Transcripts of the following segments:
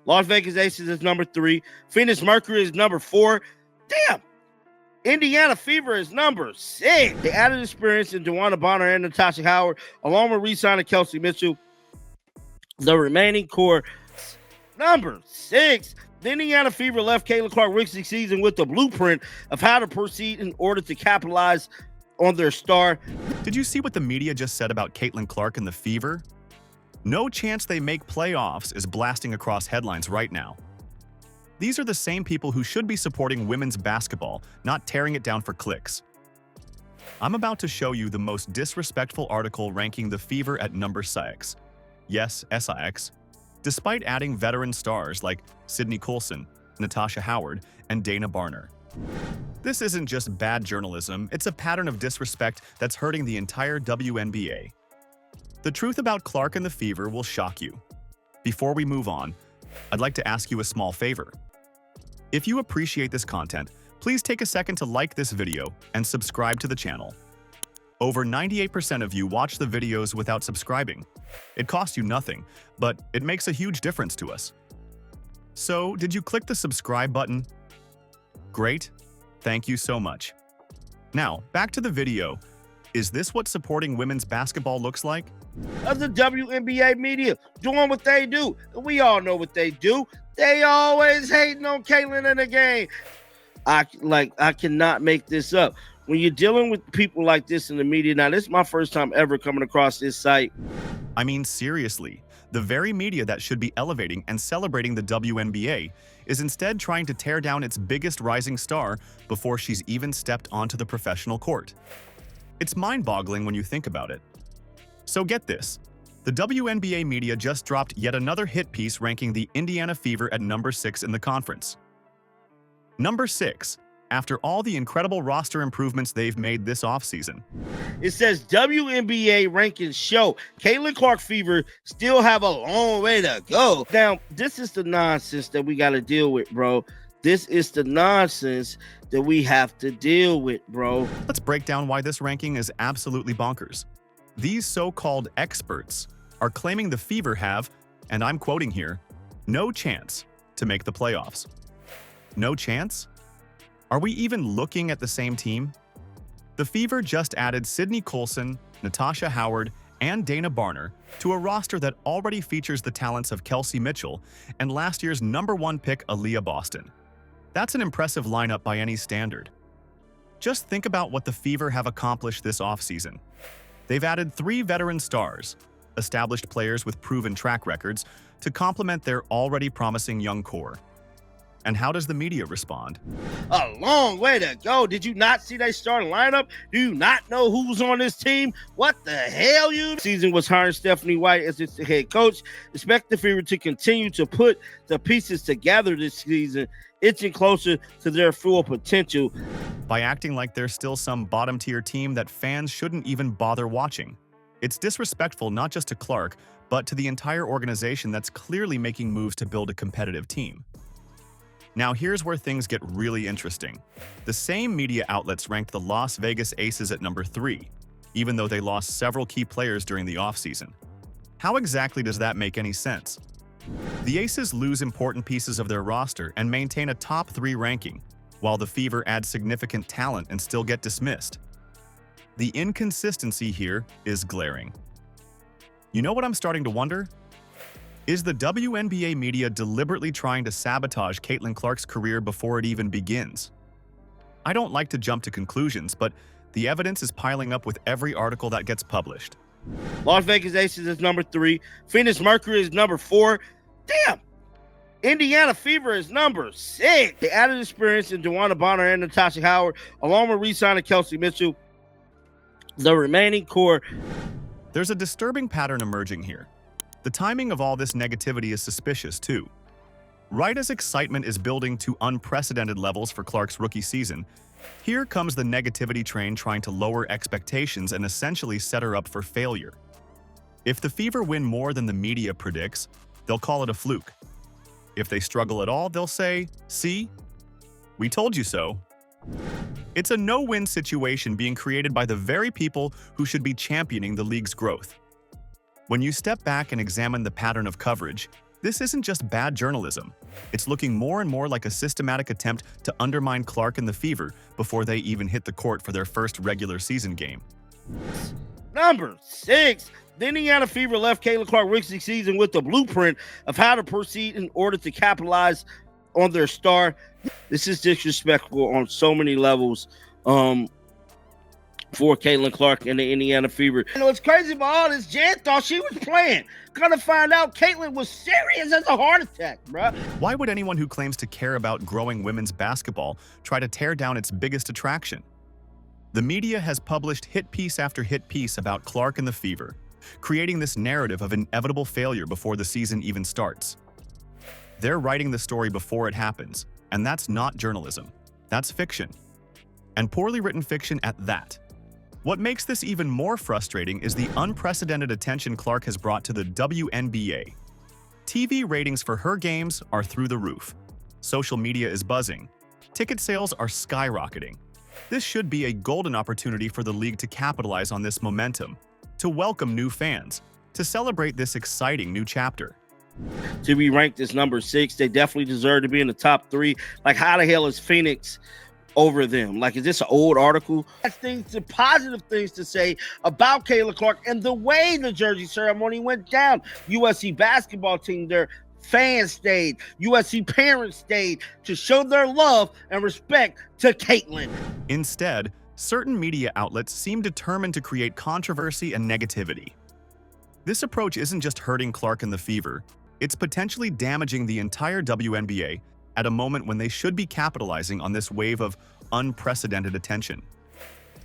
Las Vegas Aces is number 3. Phoenix Mercury is number 4. Damn. Indiana Fever is number 6. They added experience in Joanna Bonner and Natasha Howard, along with re-signing Kelsey Mitchell. The remaining core, number 6. The Indiana Fever left Caitlin Clark rookie season with the blueprint of how to proceed in order to capitalize on their star. Did you see what the media just said about Caitlin Clark and the Fever? No chance they make playoffs is blasting across headlines right now. These are the same people who should be supporting women's basketball, not tearing it down for clicks. I'm about to show you the most disrespectful article ranking the Fever at number 6. Yes, SIX. Despite adding veteran stars like Sydney Coulson, Natasha Howard, and Dana Barner. This isn't just bad journalism, it's a pattern of disrespect that's hurting the entire WNBA. The truth about Clark and the Fever will shock you. Before we move on, I'd like to ask you a small favor. If you appreciate this content, please take a second to like this video and subscribe to the channel. Over 98% of you watch the videos without subscribing. It costs you nothing, but it makes a huge difference to us. So, did you click the subscribe button? Great. Thank you so much. Now, back to the video. Is this what supporting women's basketball looks like? Of the WNBA media doing what they do. We all know what they do. They always hating on Caitlin in the game. I cannot make this up. When you're dealing with people like this in the media, now this is my first time ever coming across this site. I mean, seriously, the very media that should be elevating and celebrating the WNBA is instead trying to tear down its biggest rising star before she's even stepped onto the professional court. It's mind-boggling when you think about it. So get this. The WNBA media just dropped yet another hit piece ranking the Indiana Fever at number 6 in the conference. Number 6, after all the incredible roster improvements they've made this offseason. It says WNBA rankings show Caitlin Clark Fever still have a long way to go. Now, this is the nonsense that we got to deal with, bro. This is the nonsense that we have to deal with, bro. Let's break down why this ranking is absolutely bonkers. These so-called experts are claiming the Fever have, and I'm quoting here, no chance to make the playoffs. No chance? Are we even looking at the same team? The Fever just added Sydney Coulson, Natasha Howard, and Dana Barner to a roster that already features the talents of Kelsey Mitchell and last year's #1 pick Aaliyah Boston. That's an impressive lineup by any standard. Just think about what the Fever have accomplished this offseason. They've added 3 veteran stars, established players with proven track records, to complement their already promising young core. And how does the media respond? A long way to go. Did you not see their starting lineup? Do you not know who's on this team? What the hell, you? Season was hiring Stephanie White as its head coach. Expect the Fever to continue to put the pieces together this season, inching closer to their full potential. By acting like they're still some bottom-tier team that fans shouldn't even bother watching. It's disrespectful not just to Clark, but to the entire organization that's clearly making moves to build a competitive team. Now here's where things get really interesting. The same media outlets ranked the Las Vegas Aces at number 3, even though they lost several key players during the offseason. How exactly does that make any sense? The Aces lose important pieces of their roster and maintain a top 3 ranking, while the Fever add significant talent and still get dismissed. The inconsistency here is glaring. You know what I'm starting to wonder? Is the WNBA media deliberately trying to sabotage Caitlin Clark's career before it even begins? I don't like to jump to conclusions, but the evidence is piling up with every article that gets published. Las Vegas Aces is number 3. Phoenix Mercury is number 4. Damn! Indiana Fever is number 6. They added experience in Joanna Bonner and Natasha Howard, along with re-signing Kelsey Mitchell. The remaining core. There's a disturbing pattern emerging here. The timing of all this negativity is suspicious, too. Right as excitement is building to unprecedented levels for Clark's rookie season, here comes the negativity train trying to lower expectations and essentially set her up for failure. If the Fever win more than the media predicts, they'll call it a fluke. If they struggle at all, they'll say, "See? We told you so." It's a no-win situation being created by the very people who should be championing the league's growth. When you step back and examine the pattern of coverage, This isn't just bad journalism. It's looking more and more like a systematic attempt to undermine Clark and the Fever before they even hit the court for their first regular season game. Number 6. The Indiana Fever left Caitlin Clark rookie season with the blueprint of how to proceed in order to capitalize on their star. This is disrespectful on so many levels for Caitlin Clark and the Indiana Fever. You know what's crazy about all this? Jan thought she was playing. Gonna find out Caitlin was serious as a heart attack, bruh. Why would anyone who claims to care about growing women's basketball try to tear down its biggest attraction? The media has published hit piece after hit piece about Clark and the Fever, creating this narrative of inevitable failure before the season even starts. They're writing the story before it happens, and that's not journalism. That's fiction. And poorly written fiction at that. What makes this even more frustrating is the unprecedented attention Clark has brought to the WNBA. TV ratings for her games are through the roof. Social media is buzzing. Ticket sales are skyrocketing. This should be a golden opportunity for the league to capitalize on this momentum, to welcome new fans, to celebrate this exciting new chapter. To be ranked as number 6, they definitely deserve to be in the top 3. Like, how the hell is Phoenix over them? Like, is this an old article? That's things, the positive things to say about Caitlin Clark and the way the jersey ceremony went down. USC basketball team, their fans stayed, USC parents stayed to show their love and respect to Caitlin. Instead, certain media outlets seem determined to create controversy and negativity. This approach isn't just hurting Clark and the Fever, it's potentially damaging the entire WNBA at a moment when they should be capitalizing on this wave of unprecedented attention.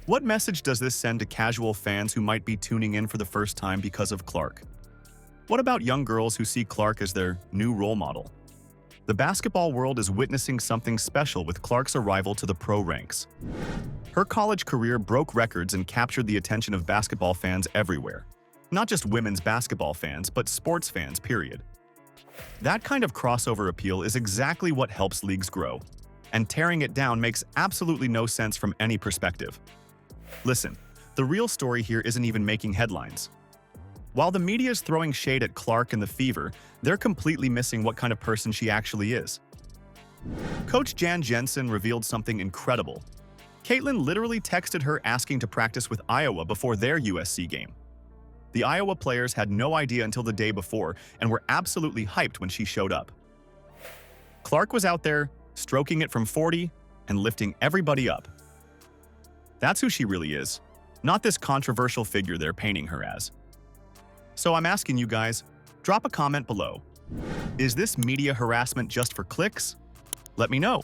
What message does this send to casual fans who might be tuning in for the first time because of Clark? What about young girls who see Clark as their new role model? The basketball world is witnessing something special with Clark's arrival to the pro ranks. Her college career broke records and captured the attention of basketball fans everywhere. Not just women's basketball fans, but sports fans, period. That kind of crossover appeal is exactly what helps leagues grow, and tearing it down makes absolutely no sense from any perspective. Listen, the real story here isn't even making headlines. While the media is throwing shade at Clark and the Fever, they're completely missing what kind of person she actually is. Coach Jan Jensen revealed something incredible. Caitlin literally texted her asking to practice with Iowa before their USC game. The Iowa players had no idea until the day before and were absolutely hyped when she showed up. Clark was out there, stroking it from 40 and lifting everybody up. That's who she really is, not this controversial figure they're painting her as. So I'm asking you guys, drop a comment below. Is this media harassment just for clicks? Let me know.